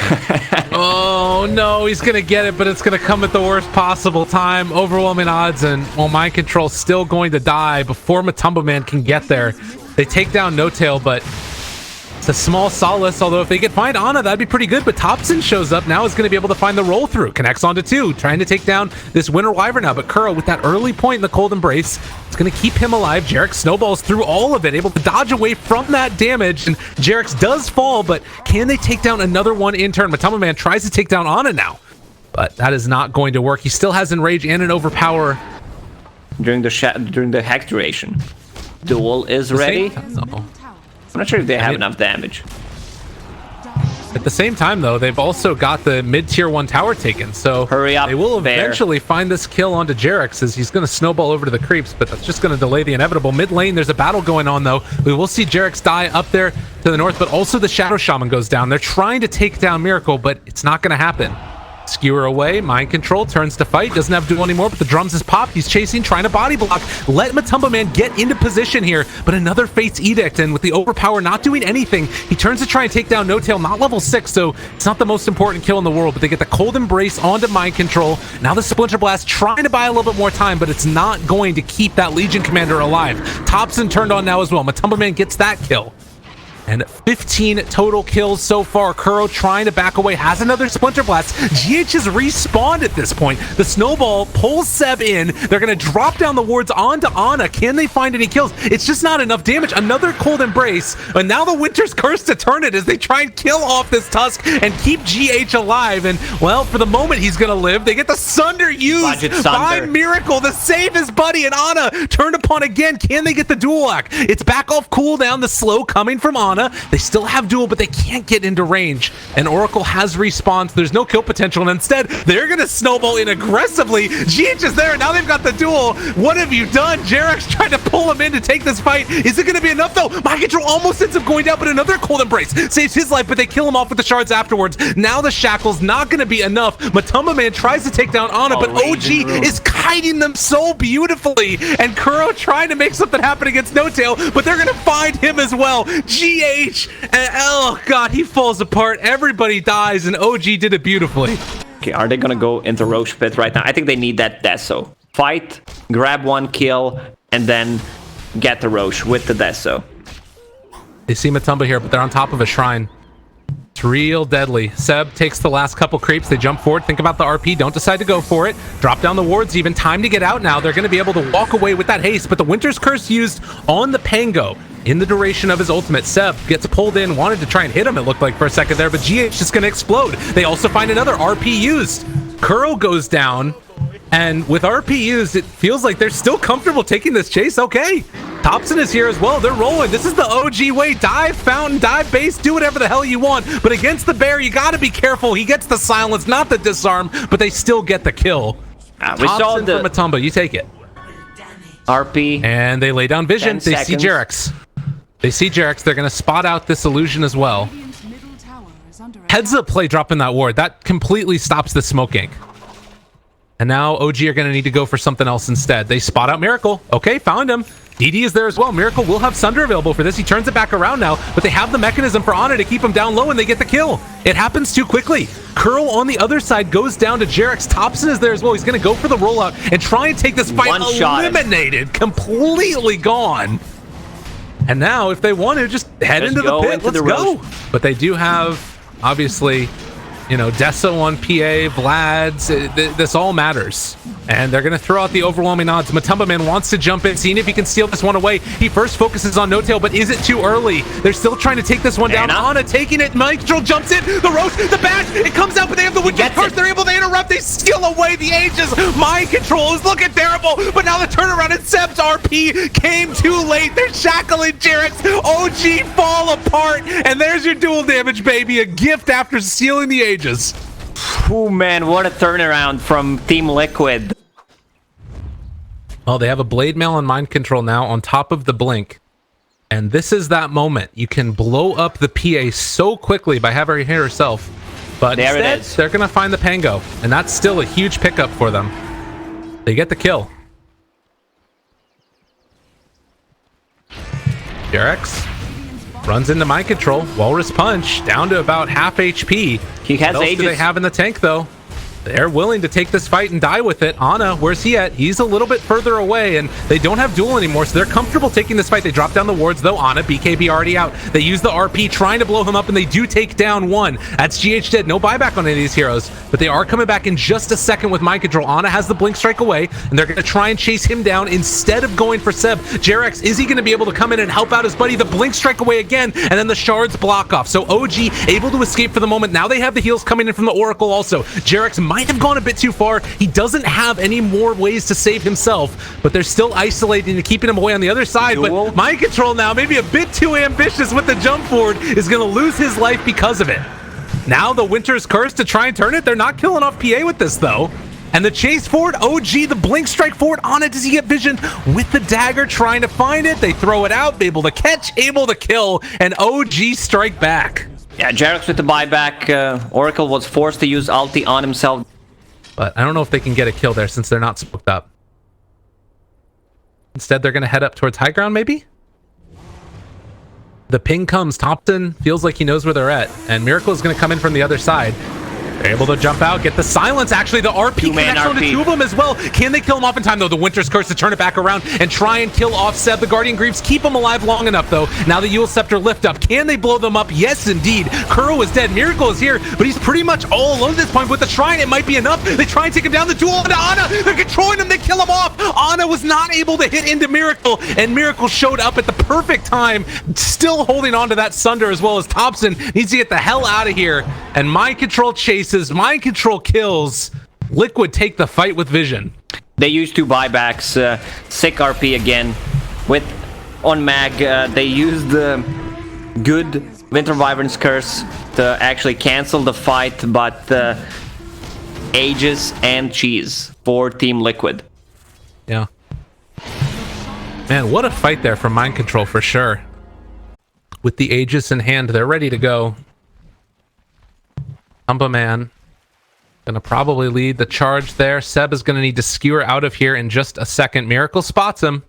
Oh no, he's gonna get it, but it's gonna come at the worst possible time. Overwhelming odds, and well, Mind Control's still going to die before Matumba Man can get there. They take down No Tail, but it's a small solace, although if they could find Ana, that'd be pretty good. But Thompson shows up now, is going to be able to find the roll through. Connects onto 2, trying to take down this Winter Wyvern now. But Kuro, with that early point in the Cold Embrace, it's going to keep him alive. Jarek snowballs through all of it, able to dodge away from that damage. And Jarek does fall, but can they take down another one in turn? Matumba Man tries to take down Ana now, but that is not going to work. He still has Enrage and an Overpower. During the hack duration. Duel is ready. I'm not sure if they have enough damage. At the same time, though, they've also got the mid-tier 1 tower taken, so hurry up, they will Bear. eventually find this kill onto Jarex as he's going to snowball over to the creeps, but that's just going to delay the inevitable. Mid lane, there's a battle going on, though. We will see Jarex die up there to the north, but also the Shadow Shaman goes down. They're trying to take down Miracle, but it's not going to happen. Skewer away, Mind Control, turns to fight, doesn't have duel anymore, but the drums is popped. He's chasing, trying to body block. Let Matumba Man get into position here, but another Fate's Edict, and with the Overpower not doing anything, he turns to try and take down No Tail, not level 6, so it's not the most important kill in the world, but they get the Cold Embrace onto Mind Control. Now the Splinter Blast trying to buy a little bit more time, but it's not going to keep that Legion Commander alive. Thompson turned on now as well. Matumba Man gets that kill. And 15 total kills so far. Kuro trying to back away, has another Splinter Blast. GH has respawned at this point. The snowball pulls Seb in. They're going to drop down the wards onto Ana. Can they find any kills? It's just not enough damage. Another Cold Embrace. And now the Winter's Curse to turn it as they try and kill off this Tusk and keep GH alive. And, well, for the moment, he's going to live. They get the Sunder used by Miracle to save his buddy. And Ana turned upon again. Can they get the dual hack? It's back off cooldown. The slow coming from Ana. They still have duel, but they can't get into range. And Oracle has respawned, so there's no kill potential. And instead, they're going to snowball in aggressively. GH is there. Now they've got the duel. What have you done? Jarek's trying to pull him in to take this fight. Is it going to be enough, though? Mind Control almost ends up going down, but another Cold Embrace saves his life, but they kill him off with the shards afterwards. Now the Shackle's not going to be enough. Matumba Man tries to take down Ana, but OG is kiting them so beautifully. And Kuro trying to make something happen against No Tail, but they're going to find him as well. GH, and oh god, he falls apart. Everybody dies, and OG did it beautifully. Okay, are they gonna go into Roche Pit right now? I think they need that Deso. Fight, grab one kill, and then get the Roche with the Deso. They see Matumba here, but they're on top of a shrine. It's real deadly. Seb takes the last couple creeps. They jump forward, think about the RP, don't decide to go for it. Drop down the wards, even time to get out now. They're going to be able to walk away with that haste, but the Winter's Curse used on the Pango in the duration of his ultimate. Seb gets pulled in, wanted to try and hit him, it looked like, for a second there, but GH is going to explode. They also find another RP used. Kuro goes down, and with RP used, it feels like they're still comfortable taking this chase. Okay, Thompson is here as well. They're rolling. This is the OG way. Dive fountain, dive base, do whatever the hell you want. But against the bear, you got to be careful. He gets the silence, not the disarm, but they still get the kill. We saw the for Matumba. You take it. RP. And they lay down vision. They see Jarex. They see Jarex. They're going to spot out this illusion as well. Heads up play dropping that ward. That completely stops the smoke gank. And now OG are going to need to go for something else instead. They spot out Miracle. Okay, found him. DD is there as well. Miracle will have Sunder available for this. He turns it back around now, but they have the mechanism for Ana to keep him down low, and they get the kill. It happens too quickly. Curl on the other side goes down to Jarex. Thompson is there as well. He's going to go for the rollout and try and take this fight. One shot. Eliminated. Completely gone. And now, if they want to, just head into the pit. Let's go. But they do have, obviously, you know, Deso on PA, Vlad's, this all matters. And they're going to throw out the overwhelming odds. Matumba Man wants to jump in, seeing if he can steal this one away. He first focuses on No Tail, but is it too early? They're still trying to take this one down. Ana taking it. Mind Control jumps in. The roast, the bash, it comes out, but they have the Winter's Curse. They're able to interrupt. They steal away the Aegis. Mind Control is looking terrible, but now the turnaround and Seb's RP came too late. They're shackling Jarex. OG fall apart, and there's your dual damage, baby. A gift after stealing the Aegis. Oh man, what a turnaround from Team Liquid. Well, they have a Blade Mail and Mind Control now on top of the Blink. And this is that moment. You can blow up the PA so quickly by having her hit herself. But there instead, it is. they're going to find the Pango. And that's still a huge pickup for them. They get the kill. Jarex runs into mind control. Walrus punch down to about half HP. He has what else Aegis. do they have in the tank though? They're willing to take this fight and die with it. Ana, where's he at? He's a little bit further away, and they don't have duel anymore, so they're comfortable taking this fight. They drop down the wards, though. Ana, BKB already out. They use the RP, trying to blow him up, and they do take down one. That's GH dead. No buyback on any of these heroes, but they are coming back in just a second with mind control. Ana has the blink strike away, and they're going to try and chase him down instead of going for Seb. Jarex, is he going to be able to come in and help out his buddy? The blink strike away again, and then the shards block off. So OG able to escape for the moment. Now they have the heals coming in from the Oracle also. Jarex might have gone a bit too far. He doesn't have any more ways to save himself, but they're still isolating and keeping him away on the other side. Duel. But mind control now, maybe a bit too ambitious with the jump forward, is going to lose his life because of it. Now the Winter's Curse to try and turn it. They're not killing off PA with this though. And the chase forward, OG, the blink strike forward on it. Does he get vision with the dagger trying to find it? They throw it out, able to catch, able to kill, and OG strike back. Yeah, Jarex with the buyback. Oracle was forced to use ulti on himself. But I don't know if they can get a kill there since they're not smoked up. Instead, they're going to head up towards high ground, maybe? The ping comes. Topton feels like he knows where they're at. And Miracle is going to come in from the other side. They're able to jump out, get the silence. Actually, the RP connects onto two of them as well. Can they kill him off in time, though? The Winter's Curse to turn it back around and try and kill off Seb. The Guardian Greaves keep him alive long enough, though. Now the Yule Scepter lift up. Can they blow them up? Yes, indeed. Kuro is dead. Miracle is here, but he's pretty much all alone at this point. With the Shrine, it might be enough. They try and take him down. The duel into Ana. They're controlling him. They kill him off. Ana was not able to hit into Miracle, and Miracle showed up at the perfect time, still holding on to that Sunder as well as Thompson needs to get the hell out of here. And Mind Control chases. Mind Control kills. Liquid take the fight with vision. They used two buybacks. Sick RP again. With on Mag, they used the good Winter Wyvern's Curse to actually cancel the fight, but Aegis and Cheese for Team Liquid. Yeah. Man, what a fight there from Mind Control for sure. With the Aegis in hand, they're ready to go. Humba Man gonna probably lead the charge there. Seb is gonna need to skewer out of here in just a second. Miracle spots him.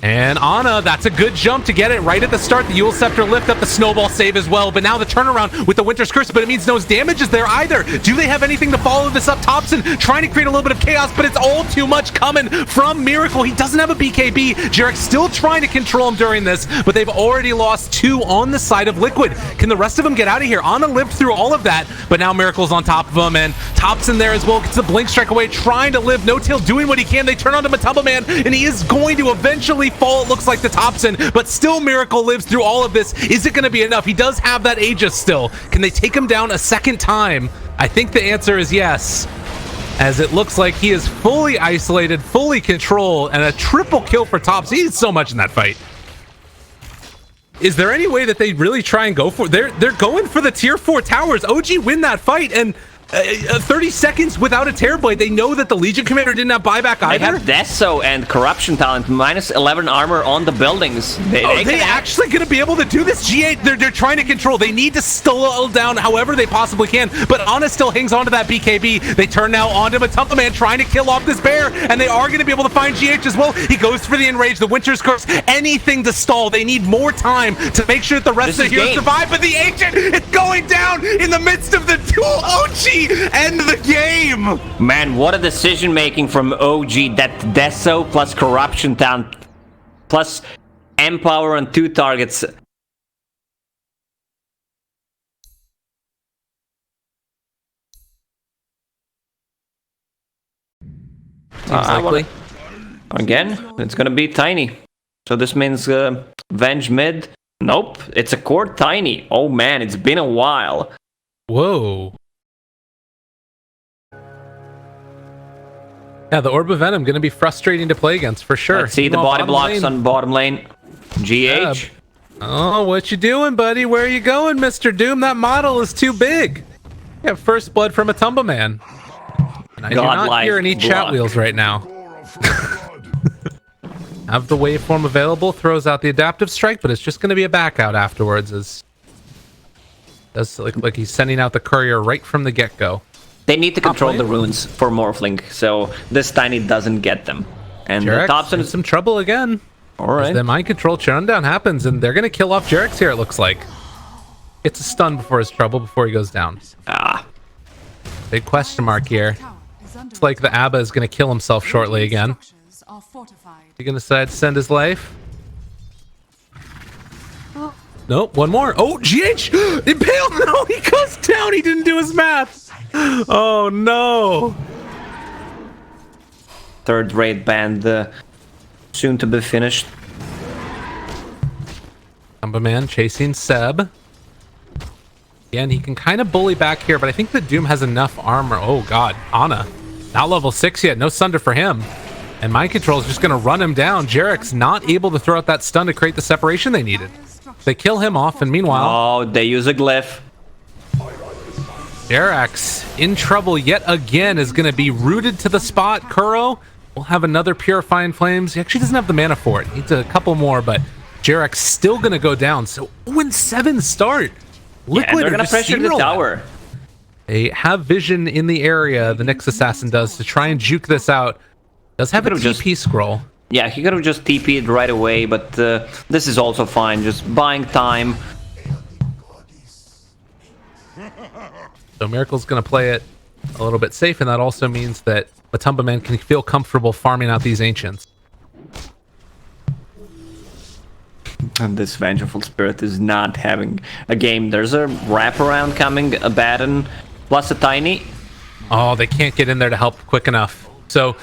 And Ana, that's a good jump to get it right at the start. The Yule Scepter lift up the snowball save as well. But now the turnaround with the Winter's Curse, but it means no damage is there either. Do they have anything to follow this up? Thompson trying to create a little bit of chaos, but it's all too much coming from Miracle. He doesn't have a BKB. Jarek still trying to control him during this, but they've already lost two on the side of Liquid. Can the rest of them get out of here? Ana lived through all of that, but now Miracle's on top of him, and Thompson there as well. Gets the blink strike away, trying to live. No Tail doing what he can. They turn on to Matumba Man, and he is going to eventually fall, it looks like, to Thompson, but still Miracle lives through all of this. Is it going to be enough? He does have that Aegis still. Can they take him down a second time? I think the answer is yes, as it looks like he is fully isolated, fully controlled, and a triple kill for Thompson. He did so much in that fight. Is there any way that they really try and go for it? They're going for the tier 4 towers. OG win that fight, and 30 seconds without a Terrorblade. They know that the Legion Commander didn't have buyback either. They have Deso and Corruption Talent, minus 11 armor on the buildings. They actually going to be able to do this? G8, they're trying to control. They need to slow down however they possibly can, but Ana still hangs on to that BKB. They turn now onto Matumba Man, trying to kill off this bear, and they are going to be able to find GH as well. He goes for the Enrage, the Winter's Curse, anything to stall. They need more time to make sure that the rest of the heroes survive, but the Ancient is going down in the midst of the duel. OG end the game. Man, what a decision making from OG. That Deso plus Corruption Talent plus Empower on 2 targets. Exactly. Again, it's gonna be Tiny. So this means Venge mid. Nope, it's a core Tiny. Oh man, it's been a while. Whoa. Yeah, the Orb of Venom going to be frustrating to play against for sure. Let's see the body blocks on bottom lane. GH. Oh, what you doing, buddy? Where are you going, Mr. Doom? That model is too big. You have first blood from a Tumba Man. And I do not hear any chat wheels right now. Have the waveform available, throws out the adaptive strike, but it's just going to be a back out afterwards. As does look like he's sending out the courier right from the get-go. They need to control the runes for Morphling, so this Tiny doesn't get them. And Jarex, Thompson in some trouble again. All right. The mind control shutdown happens, and they're going to kill off Jarex here, it looks like. Gets a stun before his trouble, before he goes down. Ah. Big question mark here. It's like the Abba is going to kill himself shortly again. He going to decide to send his life? Nope, one more. Oh, GH! Impale! No, he goes down. He didn't do his math. Oh, no. Third raid band soon to be finished. Man chasing Seb. Again, he can kind of bully back here, but I think that Doom has enough armor. Oh, God. Ana. Not level 6 yet. No Sunder for him. And Mind Control is just going to run him down. Jarek's not able to throw out that stun to create the separation they needed. They kill him off, and meanwhile... Oh, they use a glyph. Jarex, in trouble yet again, is going to be rooted to the spot. Kuro will have another Purifying Flames. He actually doesn't have the mana for it. He needs a couple more, but Jarex still going to go down. So 0-7 start. Liquid they're going to pressure the tower. They have vision in the area, the Nyx Assassin does, to try and juke this out. Does have a TP scroll. Yeah, he could have just TP'd right away, but this is also fine. Just buying time. So Miracle's going to play it a little bit safe, and that also means that Matumba Man can feel comfortable farming out these Ancients. And this Vengeful Spirit is not having a game. There's a wraparound coming, a Baton, plus a Tiny. Oh, they can't get in there to help quick enough. So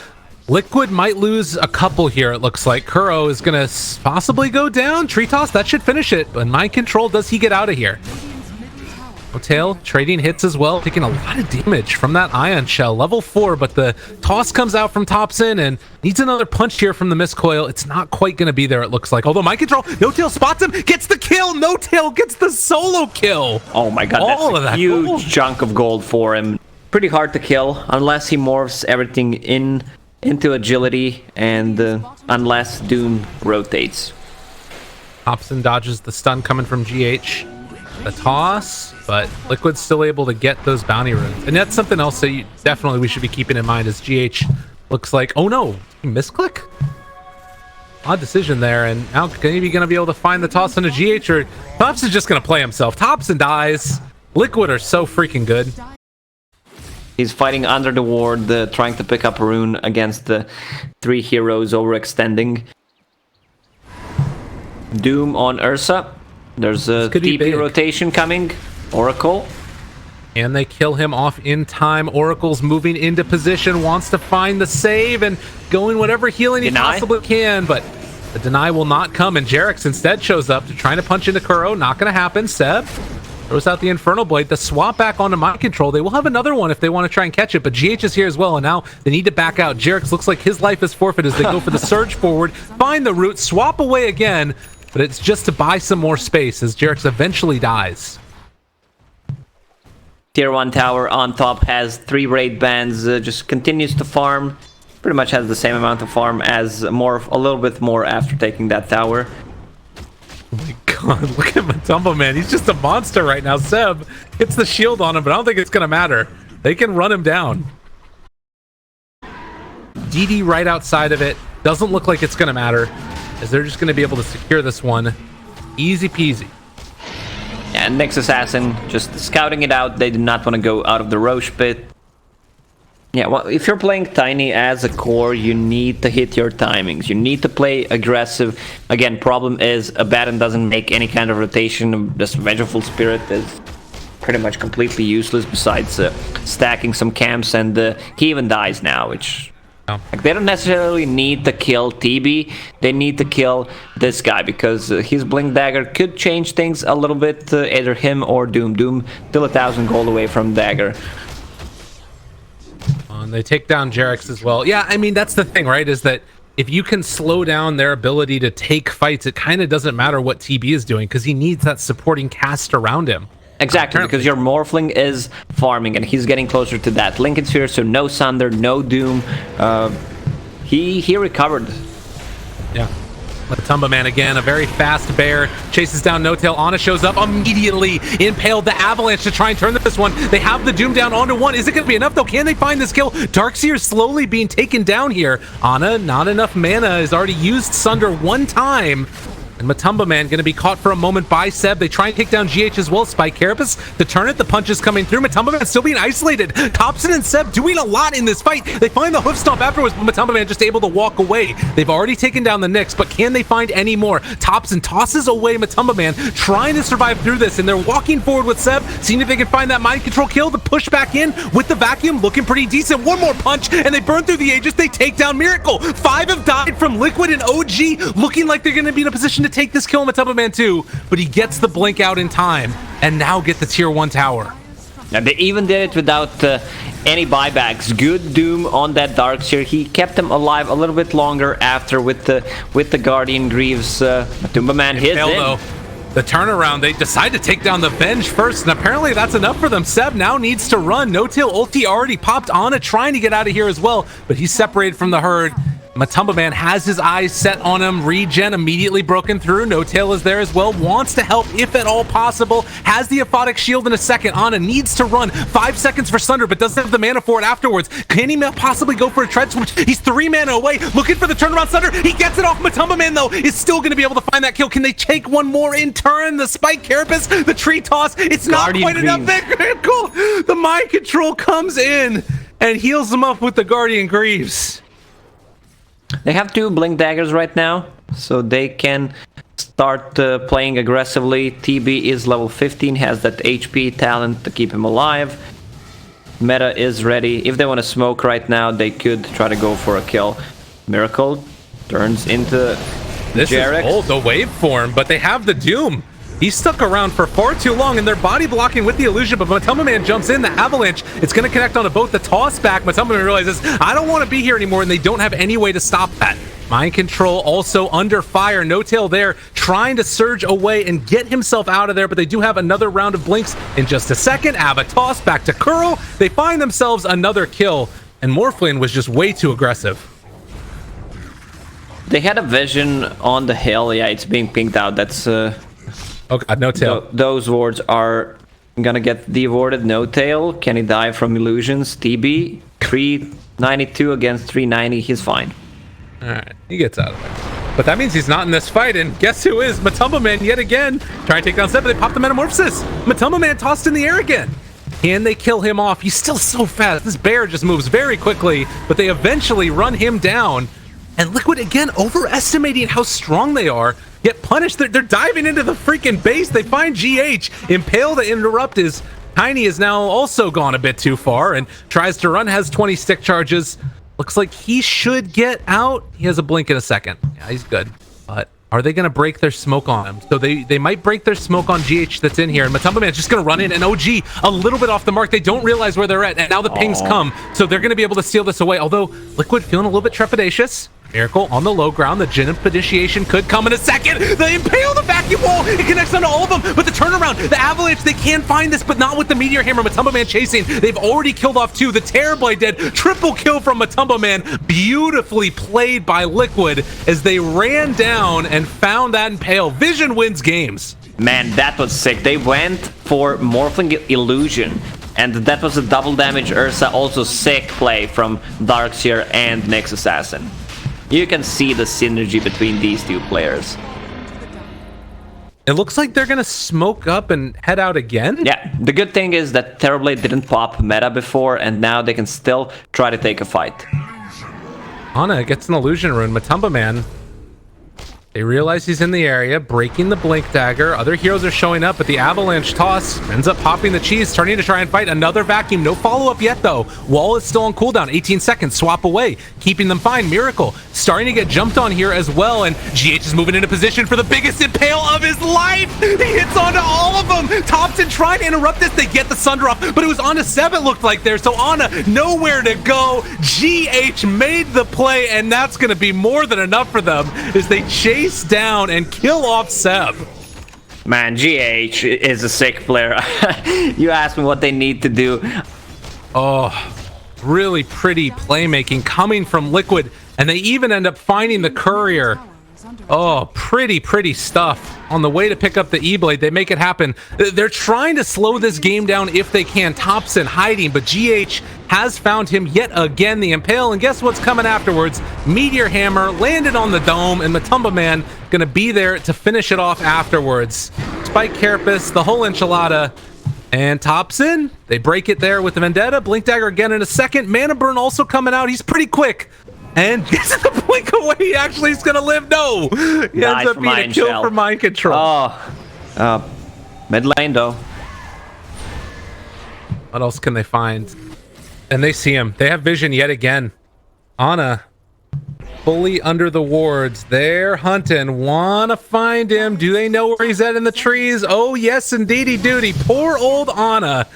Liquid might lose a couple here, it looks like. Kuro is going to possibly go down. Tree Toss, that should finish it. But Mind Control, does he get out of here? Tail trading hits as well, taking a lot of damage from that Ion Shell. Level 4, but the toss comes out from Thompson and needs another punch here from the Miscoil. It's not quite going to be there, it looks like. Although Mind Control, No Tail spots him, gets the kill. No Tail gets the solo kill. Oh my god, that's a huge chunk of gold for him. Pretty hard to kill unless he morphs everything into agility and unless Doom rotates. Thompson dodges the stun coming from GH. The toss, but Liquid's still able to get those bounty runes. And that's something else that we should be keeping in mind as GH looks like, oh no, he misclick? Odd decision there, and now maybe going to be able to find the toss into GH, or Thompson's just going to play himself. Thompson dies. Liquid are so freaking good. He's fighting under the ward, trying to pick up a rune against the 3 heroes overextending. Doom on Ursa. There's a TP rotation coming. Oracle. And they kill him off in time. Oracle's moving into position, wants to find the save and going whatever healing he possibly can, but the deny will not come, and Jarex instead shows up to trying to punch into Kuro. Not going to happen. Seb throws out the Infernal Blade. The swap back onto Mind Control. They will have another one if they want to try and catch it, but GH is here as well, and now they need to back out. Jarex looks like his life is forfeit as they go for the surge forward, find the root, swap away again, but it's just to buy some more space as Jarex eventually dies. Tier 1 tower on top has 3 raid bands, just continues to farm. Pretty much has the same amount of farm as a little bit more after taking that tower. Oh my god, look at Matumba Man. He's just a monster right now. Seb hits the shield on him, but I don't think it's going to matter. They can run him down. DD right outside of it. Doesn't look like it's going to matter, as they're just going to be able to secure this one. Easy peasy. And Nyx Assassin just scouting it out. They did not want to go out of the Roche pit. Yeah, well, if you're playing Tiny as a core, you need to hit your timings. You need to play aggressive. Again, problem is Abaddon doesn't make any kind of rotation. This Vengeful Spirit is pretty much completely useless besides stacking some camps, and he even dies now, which... Like, they don't necessarily need to kill TB, they need to kill this guy, because his Blink Dagger could change things a little bit, either him or Doom. Doom still 1,000 gold away from Dagger. And they take down Jarex as well. Yeah, I mean, that's the thing, right, is that if you can slow down their ability to take fights, it kind of doesn't matter what TB is doing, because he needs that supporting cast around him. Exactly, because your Morphling is farming, and he's getting closer to that Lincoln Sphere, so no Sunder, no Doom. He recovered. Yeah. Matumba Man again, a very fast bear, chases down No Tail. Ana shows up, immediately impaled the Avalanche to try and turn this one. They have the Doom down onto one. Is it going to be enough though? Can they find this kill? Darkseer slowly being taken down here. Ana, not enough mana, has already used Sunder one time. And Matumba Man going to be caught for a moment by Seb. They try and take down GH as well. Spike Carapace to turn it. The punch is coming through. Matumba Man still being isolated. Thompson and Seb doing a lot in this fight. They find the hoof stomp afterwards, but Matumba Man just able to walk away. They've already taken down the Nyx, but can they find any more? Thompson tosses away Matumba Man, trying to survive through this, and they're walking forward with Seb, seeing if they can find that mind control kill to push back in with the vacuum, looking pretty decent. One more punch, and they burn through the Aegis. They take down Miracle. 5 have died from Liquid and OG, looking like they're going to be in a position to take this kill on Matumba Man too, but he gets the blink out in time and now get the tier 1 tower. And they even did it without any buybacks. Good Doom on that Darkseer. He kept him alive a little bit longer after with the Guardian Greaves. Matumba Man hits in. Though, the turnaround, they decide to take down the Venge first, and apparently that's enough for them. Seb now needs to run. No Tail ulti already popped on it, trying to get out of here as well, but he's separated from the herd. Matumba Man has his eyes set on him. Regen immediately broken through. No Tail is there as well. Wants to help if at all possible. Has the Aphotic Shield in a second. Ana needs to run. 5 seconds for Sunder, but doesn't have the mana for it afterwards. Can he possibly go for a tread switch? He's 3 mana away. Looking for the turnaround. Sunder, he gets it off. Matumba Man, though, is still going to be able to find that kill. Can they take one more in turn? The Spike Carapace, the tree toss. It's not quite enough. Cool. The mind control comes in and heals them up with the Guardian Greaves. They have 2 Blink Daggers right now, so they can start playing aggressively. TB is level 15, has that HP talent to keep him alive. Meta is ready. If they want to smoke right now, they could try to go for a kill. Miracle turns into this Jarek. Is old, the waveform, but they have the Doom. He's stuck around for far too long, and they're body blocking with the illusion, but Matumba Man jumps in, the Avalanche. It's going to connect onto both the toss back. Matumba Man realizes, I don't want to be here anymore, and they don't have any way to stop that. Mind control also under fire. No Tail there, trying to surge away and get himself out of there, but they do have another round of blinks in just a second. Ava toss back to Curl. They find themselves another kill, and Morphlin was just way too aggressive. They had a vision on the hill. Yeah, it's being pinged out. That's... Oh God, No Tail. Those wards are gonna get de-warded. No Tail. Can he die from illusions? TB 392 against 390. He's fine. Alright, he gets out of there. But that means he's not in this fight, and guess who is? Matumba Man yet again. Trying to take down Seb, but they pop the Metamorphosis. Matumba Man tossed in the air again. Can they kill him off? He's still so fast. This bear just moves very quickly, but they eventually run him down. And Liquid again overestimating how strong they are. Get punished. They're diving into the freaking base. They find GH. Impale to interrupt is Tiny is now also gone a bit too far and tries to run, has 20 stick charges. Looks like he should get out. He has a blink in a second. Yeah, he's good. But are they going to break their smoke on him? So they might break their smoke on GH that's in here. And Matumba Man's just going to run in. And OG a little bit off the mark. They don't realize where they're at. And now the pings come. So they're going to be able to steal this away. Although Liquid feeling a little bit trepidatious. Miracle on the low ground. The Jin initiation could come in a second. They impale the vacuum wall. It connects onto all of them. But the turnaround, the Avalanche, they can find this, but not with the Meteor Hammer. Matumba Man chasing. They've already killed off 2. The Terrorblade dead. Triple kill from Matumba Man. Beautifully played by Liquid as they ran down and found that impale. Vision wins games. Man, that was sick. They went for Morphling Illusion. And that was a double damage Ursa. Also sick play from Darkseer and Nyx Assassin. You can see the synergy between these 2 players. It looks like they're going to smoke up and head out again. Yeah, the good thing is that Terrorblade didn't pop meta before, and now they can still try to take a fight. Ana gets an illusion rune. Matumba Man, they realize he's in the area, breaking the blink dagger. Other heroes are showing up, but the avalanche toss ends up popping the cheese, turning to try and fight another vacuum. No follow-up yet, though. Wall is still on cooldown. 18 seconds. Swap away, keeping them fine. Miracle starting to get jumped on here as well, and GH is moving into position for the biggest impale of his life. He hits onto all of them. Thompson trying to interrupt this. They get the Sunder off, but it was Ana Seb it looked like there, so Ana nowhere to go. GH made the play, and that's going to be more than enough for them as they chase down and kill off Seb. Man, GH is a sick player. You asked me what they need to do. Oh, really pretty playmaking coming from Liquid, and they even end up finding the courier. is under Oh, attack. pretty stuff. On the way to pick up the E-Blade, they make it happen. They're trying to slow this game down if they can. Thompson hiding, but GH has found him yet again, the Impale, and guess what's coming afterwards? Meteor Hammer landed on the dome, and Matumba Man gonna be there to finish it off afterwards. Spike Carapace, the whole enchilada, and Thompson, they break it there with the Vendetta. Blink Dagger again in a second. Mana Burn also coming out. He's pretty quick. And gets the blink away. He actually is going to live. No. He ends up being a kill for Mind Control. Oh, mid lane though. What else can they find? And they see him. They have vision yet again. Ana fully under the wards. They're hunting. Wanna find him. Do they know where he's at in the trees? Oh, yes, indeedy duty. Poor old Ana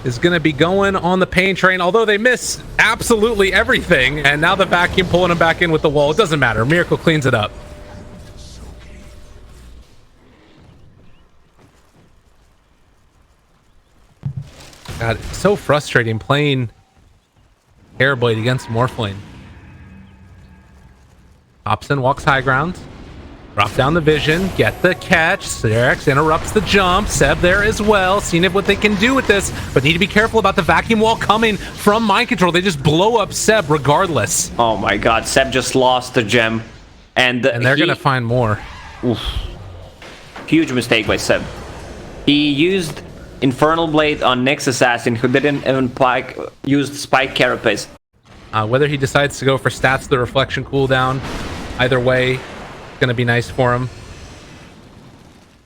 is going to be going on the pain train, although they miss absolutely everything. And now the vacuum pulling him back in with the wall. It doesn't matter. Miracle cleans it up. God, it's so frustrating playing Airblade against Morphling. Hobson walks high ground. Drop down the vision, get the catch. Serex interrupts the jump. Seb there as well, seeing what they can do with this, but need to be careful about the vacuum wall coming from Mind Control. They just blow up Seb regardless. Oh my god, Seb just lost the gem. And they're gonna find more. Oof. Huge mistake by Seb. He used Infernal Blade on Nyx Assassin, who didn't even use Spike Carapace. Whether he decides to go for stats, the reflection cooldown, either way, going to be nice for him.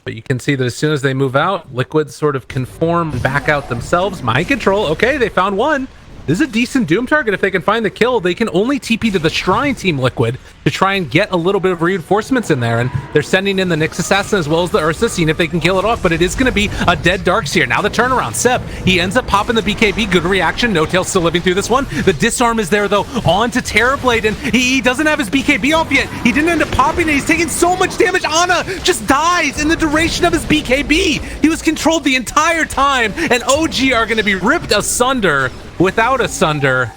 But you can see that as soon as they move out, Liquid sort of conform and back out themselves. Mind Control, okay, they found one. This is a decent Doom target. If they can find the kill, they can only TP to the Shrine Team Liquid to try and get a little bit of reinforcements in there. And they're sending in the Nyx Assassin as well as the Ursa, seeing if they can kill it off. But it is going to be a dead Darkseer. Now the turnaround. Seb, he ends up popping the BKB. Good reaction. No Tail still living through this one. The disarm is there, though, on to Terrorblade. And he doesn't have his BKB off yet. He didn't end up popping it. He's taking so much damage. Ana just dies in the duration of his BKB. He was controlled the entire time. And OG are going to be ripped asunder without a sunder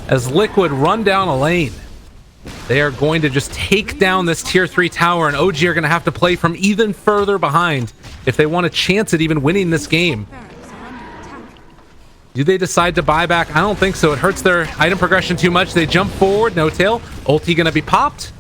as Liquid run down a lane. They are going to just take down this tier 3 tower, and OG are going to have to play from even further behind if they want a chance at even winning this game. Barracks are under attack. Do they decide to buy back? I don't think so. It hurts their item progression too much. They jump forward. No tail. Ulti going to be popped.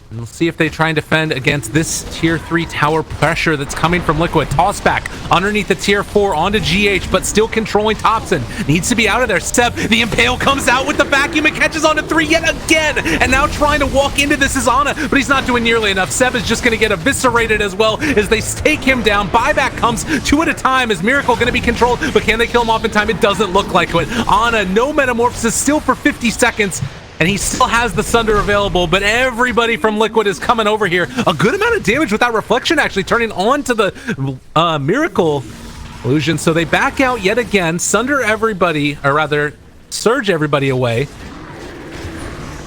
And we'll see if they try and defend against this tier 3 tower pressure that's coming from Liquid. Toss back underneath the tier 4 onto GH, but still controlling Thompson. Needs to be out of there. Seb, the Impale comes out with the vacuum and catches onto 3 yet again. And now trying to walk into this is Ana, but he's not doing nearly enough. Seb is just going to get eviscerated as well as they take him down. Buyback comes 2 at a time. Is Miracle going to be controlled, but can they kill him off in time? It doesn't look like it. Ana, no metamorphosis, still for 50 seconds. And he still has the Sunder available, but everybody from Liquid is coming over here. A good amount of damage with that reflection actually turning on to the Miracle illusion. So they back out yet again, Sunder everybody, or rather, Surge everybody away.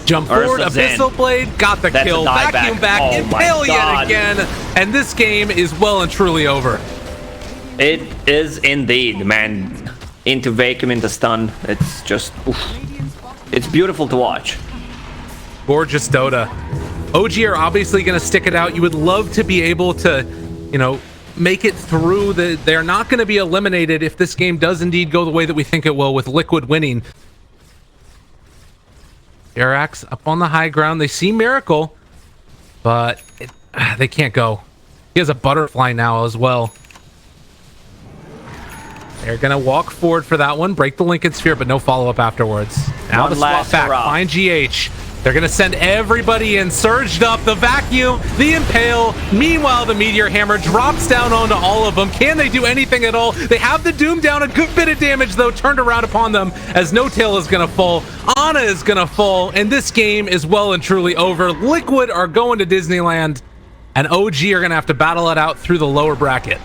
Jump forward, Abyssal Blade, got the kill, vacuum back, Impale yet again. And this game is well and truly over. It is indeed, man. Into vacuum, into stun. It's just... oof. It's beautiful to watch. Gorgeous Dota. OG are obviously going to stick it out. You would love to be able to, you know, make it through. They're not going to be eliminated if this game does indeed go the way that we think it will, with Liquid winning. Arax up on the high ground. They see Miracle, but they can't go. He has a butterfly now as well. They're going to walk forward for that one, break the Lincoln Sphere, but no follow-up afterwards. Now to swap back, find GH. They're going to send everybody in, surged up, the vacuum, the Impale. Meanwhile, the Meteor Hammer drops down onto all of them. Can they do anything at all? They have the Doom down, a good bit of damage, though, turned around upon them as No Tail is going to fall. Ana is going to fall, and this game is well and truly over. Liquid are going to Disneyland, and OG are going to have to battle it out through the lower bracket.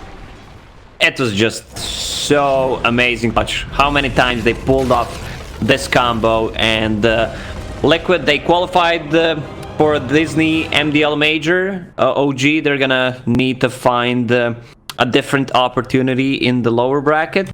It was just so amazing. How many times they pulled off this combo, and Liquid, they qualified for Disney MDL Major. OG, they're gonna need to find a different opportunity in the lower bracket.